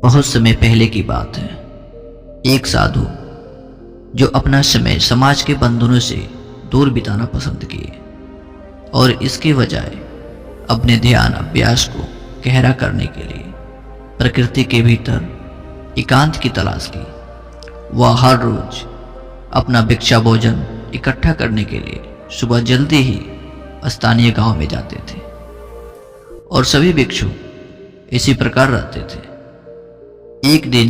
बहुत समय पहले की बात है। एक साधु जो अपना समय समाज के बंधनों से दूर बिताना पसंद किए और इसके बजाय अपने ध्यान अभ्यास को गहरा करने के लिए प्रकृति के भीतर एकांत की तलाश की। वह हर रोज अपना भिक्षा भोजन इकट्ठा करने के लिए सुबह जल्दी ही स्थानीय गांव में जाते थे और सभी भिक्षु इसी प्रकार रहते थे। एक दिन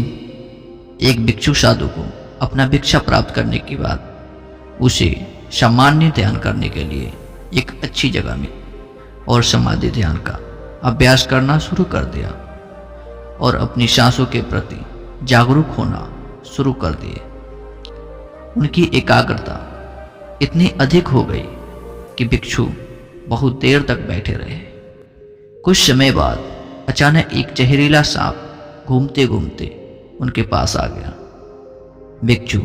एक भिक्षु साधु को अपना भिक्षा प्राप्त करने के बाद उसे सामान्य ध्यान करने के लिए एक अच्छी जगह मिली और समाधि ध्यान का अभ्यास करना शुरू कर दिया और अपनी सांसों के प्रति जागरूक होना शुरू कर दिए। उनकी एकाग्रता इतनी अधिक हो गई कि भिक्षु बहुत देर तक बैठे रहे। कुछ समय बाद अचानक एक जहरीला सांप घूमते घूमते उनके पास आ गया। भिक्षु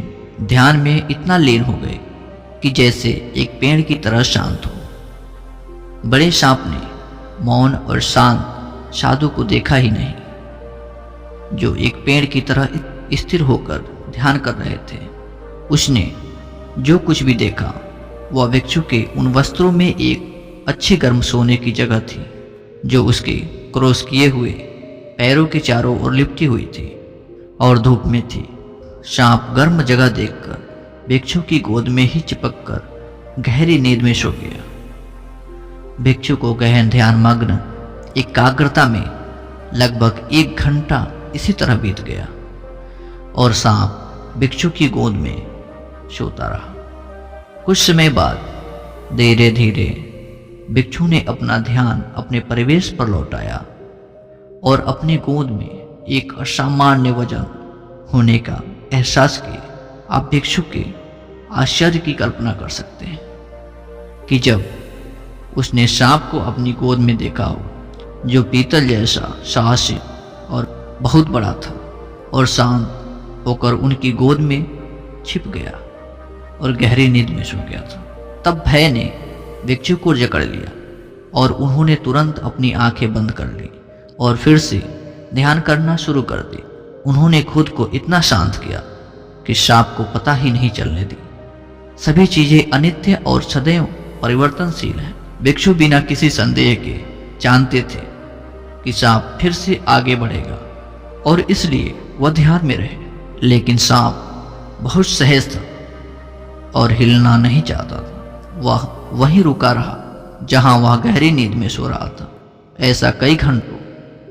ध्यान में इतना लीन हो गए कि जैसे एक पेड़ की तरह शांत हो। बड़े सांप ने मौन और शांत साधु को देखा ही नहीं, जो एक पेड़ की तरह स्थिर होकर ध्यान कर रहे थे। उसने जो कुछ भी देखा वह भिक्षु के उन वस्त्रों में एक अच्छे गर्म सोने की जगह थी जो उसके क्रॉस किए हुए पैरों के चारों ओर लिपटी हुई थी और धूप में थी। सांप गर्म जगह देखकर भिक्षु की गोद में ही चिपककर गहरी नींद में सो गया। भिक्षु को गहन ध्यान मग्न एकाग्रता में लगभग 1 घंटा इसी तरह बीत गया और सांप भिक्षु की गोद में सोता रहा। कुछ समय बाद धीरे धीरे भिक्षु ने अपना ध्यान अपने परिवेश पर लौटाया और अपनी गोद में एक असामान्य वजन होने का एहसास किया। आप भिक्षु के आश्चर्य की कल्पना कर सकते हैं कि जब उसने सांप को अपनी गोद में देखा हो, जो पीतल जैसा साहसी और बहुत बड़ा था और शांत होकर उनकी गोद में छिप गया और गहरी नींद में सो गया था। तब भय ने भिक्षु को जकड़ लिया और उन्होंने तुरंत अपनी आंखें बंद कर ली और फिर से ध्यान करना शुरू कर दी। उन्होंने खुद को इतना शांत किया कि सांप को पता ही नहीं चलने दी। सभी चीजें अनित्य और सदैव परिवर्तनशील हैं। भिक्षु बिना किसी संदेह के जानते थे कि सांप फिर से आगे बढ़ेगा और इसलिए वह ध्यान में रहे। लेकिन सांप बहुत सहज था और हिलना नहीं चाहता था। वह वहीं रुका रहा जहां वह गहरी नींद में सो रहा था। ऐसा कई घंटों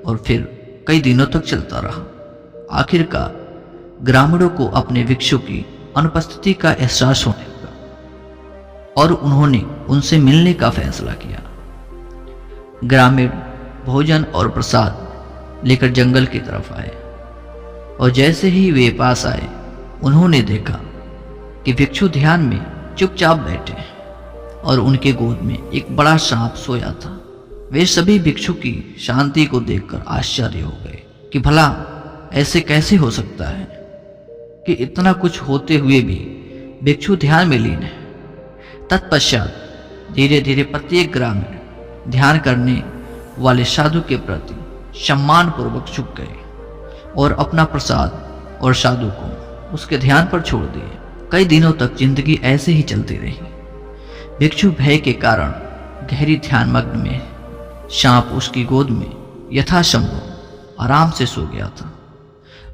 और फिर कई दिनों तक चलता रहा। आखिरकार ग्रामीणों को अपने भिक्षु की अनुपस्थिति का एहसास होने लगा और उन्होंने उनसे मिलने का फैसला किया। ग्रामीण भोजन और प्रसाद लेकर जंगल की तरफ आए और जैसे ही वे पास आए उन्होंने देखा कि भिक्षु ध्यान में चुपचाप बैठे और उनके गोद में एक बड़ा सांप सोया था। वे सभी भिक्षु की शांति को देखकर आश्चर्य हो गए कि भला ऐसे कैसे हो सकता है कि इतना कुछ होते हुए भी भिक्षु ध्यान में लीन है। तत्पश्चात धीरे धीरे प्रत्येक ग्रामीण ध्यान करने वाले साधु के प्रति सम्मान पूर्वक झुक गए और अपना प्रसाद और साधु को उसके ध्यान पर छोड़ दिए। कई दिनों तक जिंदगी ऐसे ही चलती रही। भिक्षु भय के कारण गहरी ध्यान मग्न में, सांप उसकी गोद में यथासंभव आराम से सो गया था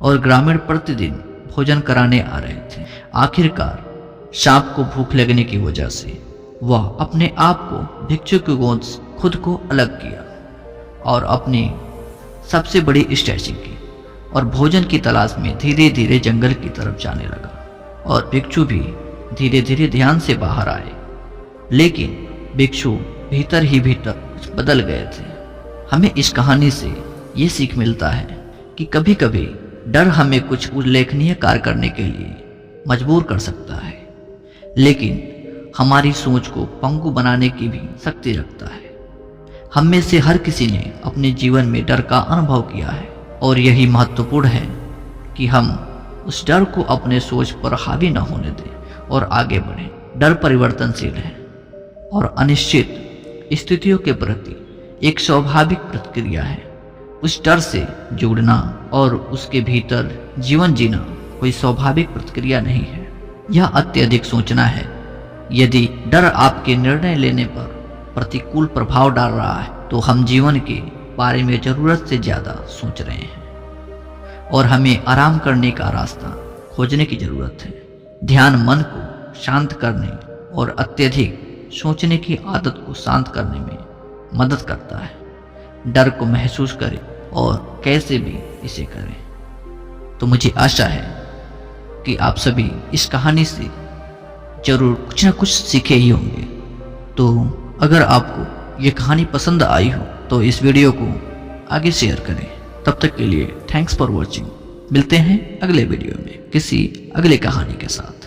और ग्रामीण प्रतिदिन भोजन कराने आ रहे थे। आखिरकार सांप को भूख लगने की वजह से वह अपने आप को भिक्षु की गोद से खुद को अलग किया और अपनी सबसे बड़ी स्ट्रेचिंग की और भोजन की तलाश में धीरे धीरे जंगल की तरफ जाने लगा और भिक्षु भी धीरे धीरे ध्यान से बाहर आए। लेकिन भिक्षु भीतर ही भीतर बदल गए थे। हमें इस कहानी से ये सीख मिलता है कि कभी कभी डर हमें कुछ उल्लेखनीय कार्य करने के लिए मजबूर कर सकता है, लेकिन हमारी सोच को पंगु बनाने की भी शक्ति रखता है। हम में से हर किसी ने अपने जीवन में डर का अनुभव किया है और यही महत्वपूर्ण है कि हम उस डर को अपने सोच पर हावी न होने दें और आगे बढ़ें। डर परिवर्तनशील है और अनिश्चित स्थितियों के प्रति एक स्वाभाविक प्रतिक्रिया है। उस डर से जुड़ना और उसके भीतर जीवन जीना कोई स्वाभाविक प्रक्रिया नहीं है। यह अत्यधिक सोचना है। यदि डर आपके निर्णय लेने पर प्रतिकूल प्रभाव डाल रहा है तो हम जीवन के बारे में जरूरत से ज्यादा सोच रहे हैं और हमें आराम करने का रास्ता खोजने की जरूरत है। ध्यान मन को शांत करने और अत्यधिक सोचने की आदत को शांत करने में मदद करता है। डर को महसूस करें और कैसे भी इसे करें। तो मुझे आशा है कि आप सभी इस कहानी से जरूर कुछ ना कुछ सीखे ही होंगे। तो अगर आपको ये कहानी पसंद आई हो तो इस वीडियो को आगे शेयर करें। तब तक के लिए थैंक्स फॉर वॉचिंग। मिलते हैं अगले वीडियो में किसी अगले कहानी के साथ।